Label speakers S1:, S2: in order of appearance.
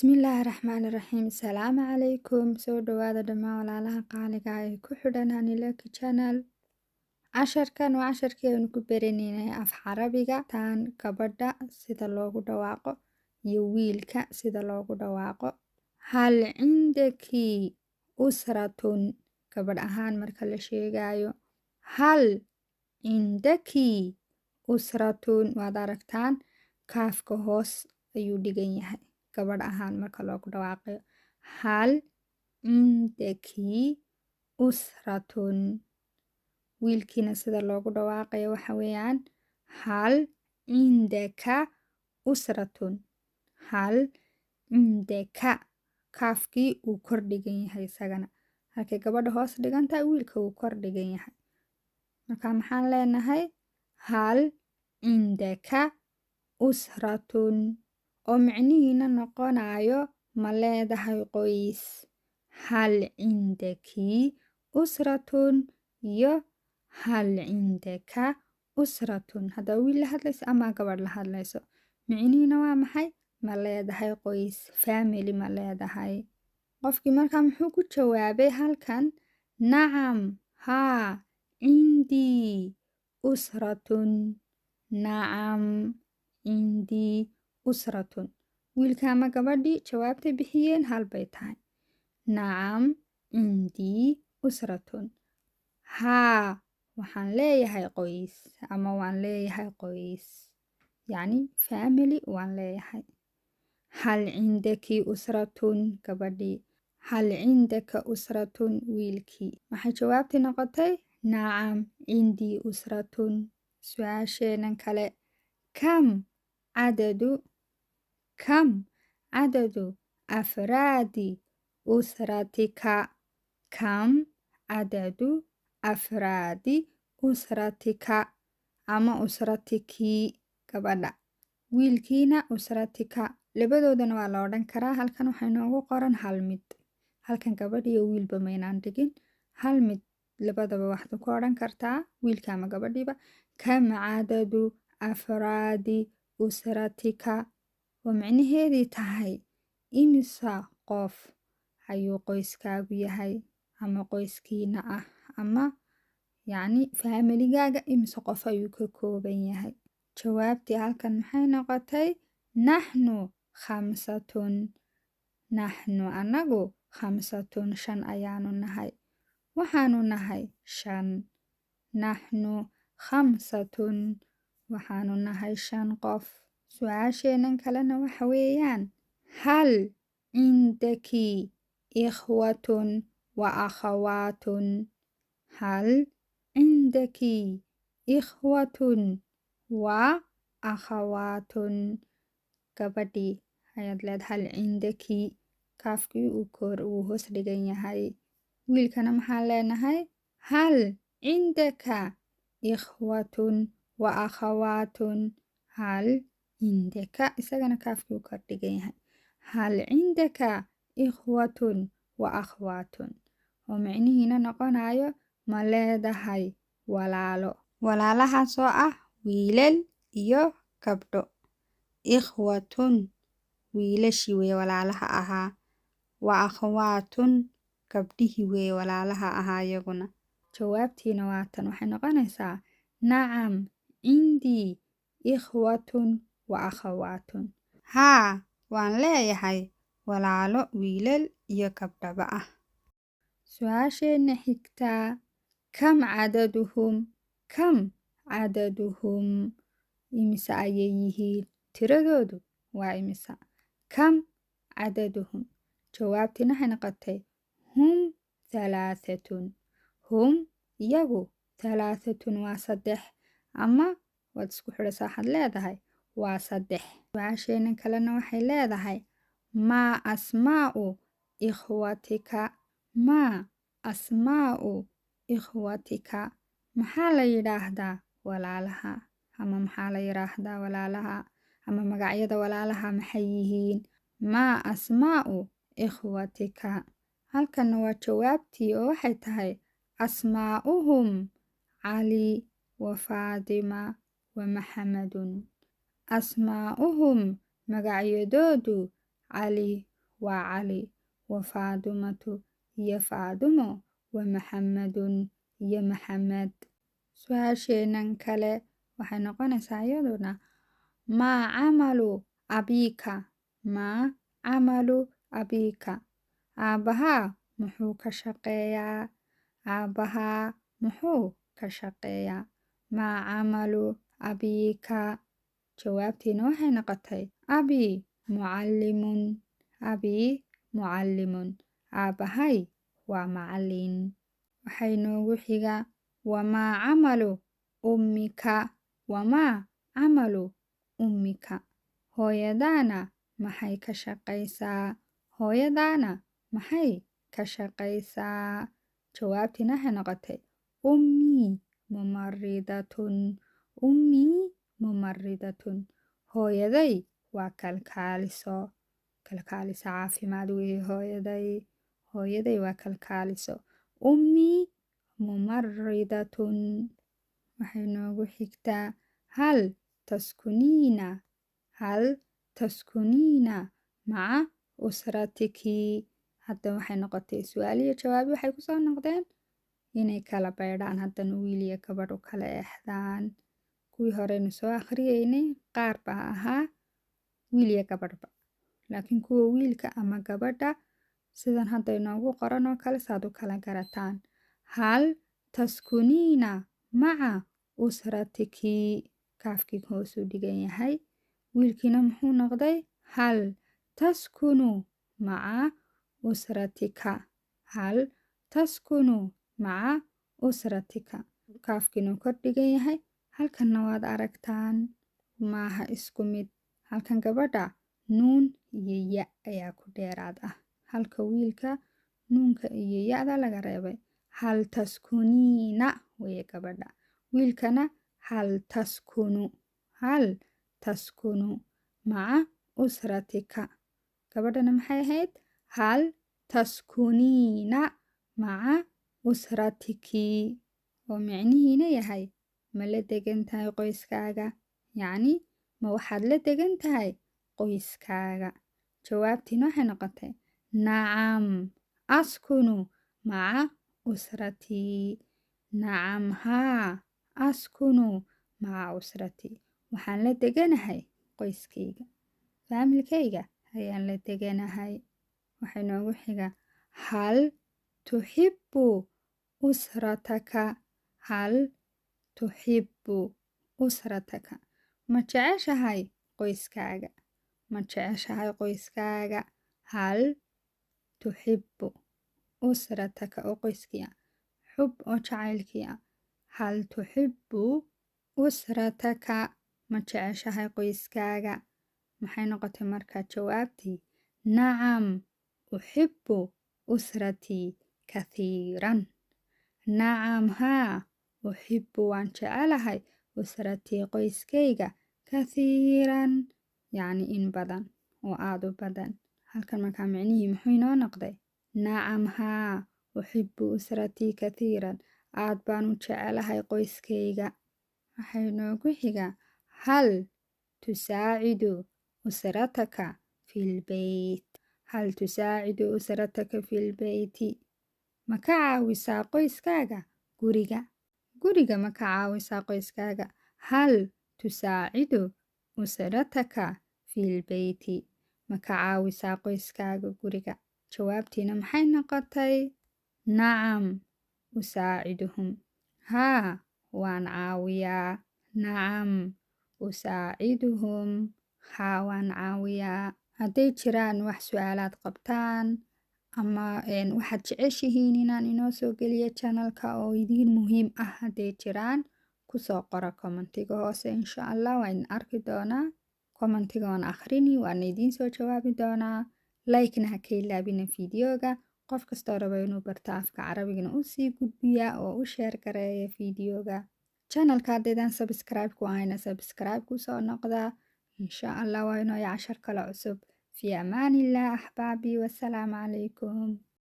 S1: Bismillahirrahmanirrahiim. Salaamu calaykum. Soo dhawaada dhammaan walaalaha qaaliga ah ee ku xidhan Hanileki Channel. Casharkan waa casharkeenu ku baranaynay af Carabiga, taan gabadha sida loogu dhawaaqo iyo wiilka sida loogu dhawaaqo. Hal cindaki usratun, gabadh ahaan marka la sheegayo. Hal cindaki usratun, waad aragtaan kaafka hoos ayuu dhigan yahay gabadh ahaan marka loogu dhawaaqayo. Hal cindaki usratun. Wiilkiina sida loogu dhawaaqayo waxa weeyaan hal cindaka usratun. Hal cindaka, kaafkii uu kor dhigan yahay isagana, halkay gabadha hoos dhigan tahay wiilka uu kor dhigan yahay. Marka maxaan leenahay hal cindaka usratun, oo micnihiina noqonayo ma leedahay qoys. Hal cindaki usratun iyo hal cindaka usratun. Haddaa wiil la hadlayso ama gabadh la hadlayso, micnihiina waa maxay? Ma leedahay qoys, family ma leedahay. Qofkii markaa muxuu ku jawaabay halkan? Nacam, haa, cindii usratun. Nacam, cindii usratun. Wiilka ama gabadhii jawaabtay bixiyeen hal bay tahay. Nacam, cindii usratun. Haa, waxaan leeyahay qoys ama waan leeyahay qoys. Yacni family waan leeyahay. Hal cindaki usratun, gabadhii. Hal cindaka usratun, wiilkii. Waxay jawaabtii noqotay nacam, cindii usratun. Su'aasheenan kale. Kam cadadu afraadi usratika. Kam cadadu afraadi usratika ama usratikii, gabadha. Wiilkiina usratika. Labadoodana waa la odhan karaa. Halkan waxay noogu qoran hal mid. Halkan gabadh iyo wiilba maynaan dhigin. Hal mid labadaba waxaad ku odhan kartaa wiilka ama gabadhiiba. Kam cadadu afraadi usratika. oo micnaheedii tahay imisa qof ayuu qoyskaagu yahay ama qoyskiina ah, ama yacni familigaaga imisa qof ayuu ka kooban yahay. Jawaabtii halkan maxay noqotay? Naxnu khamsatun. Naxnu anagu khamsatun, 5 ayaanu nahay. Waxaanu nahay 5. Naxnu khamsatun. Waxaanu nahay 5 qof. Su'aasheenan kalena waxa weeyaan hal cindaki ikhwatun wa akhawaatun. Hal cindaki ikhwatun wa akhawaatun. Gabadhii ayaad leedahay hal cindaki, kaafkii uu hoos dhigan yahay. Wiilkana maxaan leenahay hal cindaka ikhwatun wa akhawaatun. Hal cindaka, isagana kaafkii uu kor dhigan yahay. Hal cindaka ikhwatun wa akhwaatun, oo micnihiina noqonayo ma leedahay walaalo. Walaalahaasoo ah wiilal iyo gabdho. Ikhwatun, wiilashii wey walaalaha ahaa. Wa akhwaatun, gabdhihii wey walaalaha ahaa iyaguna. Jawaabtiina waatan waxay noqonaysaa nacam, cindii ikhwatun wa akhawaatun. Haa, waan leeyahay walaalo wiilal iyo gabdhaba ah. Su'aasheena xigtaa. Kam cadaduhum. Kam cadaduhum. Imisa ayay yihiin? Tiradoodu waa imisa? Kam cadaduhum. Jawaabtiina waxay noqotay hum 3. Hum iyagu 3 waa 3, ama waad isku xidhaysaa waxaad leedahay waa 3. Su'aasheenan kalena waxay leedahay maa asmaa'u ikhwatika. Maa asmaa'u ikhwatika. Maxaa la yidhaahdaa walaalaha, ama maxaa la yidhaahdaa walaalaha, ama magacyada walaalaha maxay yihiin? Maa asmaa'u ikhwatika. Halkanna waa jawaabtii oo waxay tahay asmaa'uhum cali wa faadima wa maxamedun. Asmaa'uhum magacyadoodu cali waa cali wa faadumatu iyo faadumo wa maxamedun iyo maxamed su-aasheenan kale waxay noqonaysaa iyaduna maa camalu abiika maa camalu abiika aabbahaa muxuu ka shaqeeyaa aabbahaa muxuu ka shaqeeyaa maa camalu abiika jawaabtiina waxay noqotay abii mucallimun abii mucallimun aabbahay waa macallin waxay noogu xiga wamaa camalu ummika wamaa camalu ummika hooyadaana maxay ka shaqaysaa hooyadaana maxay ka shaqaysaa jawaabtiina waxay noqotay ummii mumaridatun ummii mumaridatun hooyaday waa kalkaaliso caafimaad weeye hooyaday waa kalkaaliso ummii mumaridatun waxay noogu xigtaa hal taskuniina maca usratiki hadda waxay noqotay su-aal iyo jawaabi waxay kusoo noqdeen inay kala baydhaan haddana wiil iyo gabadh u kala exdaan kuwii horeynu soo akhriyeynay qaar baa ahaa wiil iyo gabadhba laakiin kuwa wiilka ama gabadha sidan hadda inoogu qoran oo kale saad u kala garataan hal taskuniina maca usratiki kaafkii hoosuu dhigan yahay wiilkiina muxuu noqday hal taskunu maca usratika hal taskunu maca usratika kaafkiinuu kor dhigan yahay halkanna waad aragtaan maaha isku mid halkan gabadha nuun iyo ya ayaa ku dheeraad ah halka wiilka nuunka iyo ya-da laga reebay hal taskuniina weye gabadha wiilkana hal taskunu maca usratika gabadhana maxay ahayd hal taskuniina maca usratiki oo micnihiina yahay ma la degan tahay qoyskaaga yacni ma waxaad la degan tahay qoyskaaga jawaabtiina waxay noqotay nacam askunu maca usratii nacam haa askunu maca usratii waxaan la deganahay qoyskayga faamilkayga ayaan la deganahay waxay noogu xiga hal tuxibbu usrataka hal tuxibbu usrataka ma jeceshahay qoyskaaga ma jeceshahay qoyskaaga hal tuxibbu usrataka oo qoyskii ah xub oo jacaylkii ah hal tuxibbu usrataka ma jeceshahay qoyskaaga maxay noqotay markaa jawaabtii nacam uxibbu usratii kathiiran nacam haa uxibbu waan jecelahay usratii qoyskayga kathiiran yacni in badan oo aada u badan halkan markaa micnihii muxuu inoo noqday nacam haa uxibbu usratii kathiiran aad baan u jecelahay qoyskayga waxay noogu xiga hal tusaacidu usrataka filbeyt hal tusaacidu usrataka filbeyti ma ka caawisaa qoyskaaga guriga ma ka caawisaa qoyskaaga hal tusaacidu usrataka filbeyti ma ka caawisaa qoyskaaga guriga jawaabtiina maxay noqotay nacam usaaciduhum haa waan caawiyaa nacam usaaciduhum haa waan caawiyaa hadday jiraan wax su-aalaad qabtaan ama waxaad jeceshihiin inaan inoo soo geliyo channelka oo idiin muhiim ah hadday jiraan kusoo qora commentiga hoose insha allah waa idin arki doonaa commentiga waan akhrini waana idiin soo jawaabi doonaa like-na ha ka ilaabina fiidiyoga qof kastoo raba inuu barto afka carabigana u sii gudbiyaa oo u sheer gareeya fiidiyoga channelka haddaydan subscribe ku ahayna subscribe kusoo noqdaa insha allah waa inoo cashar kale cusub في أمان الله أحبابي والسلام عليكم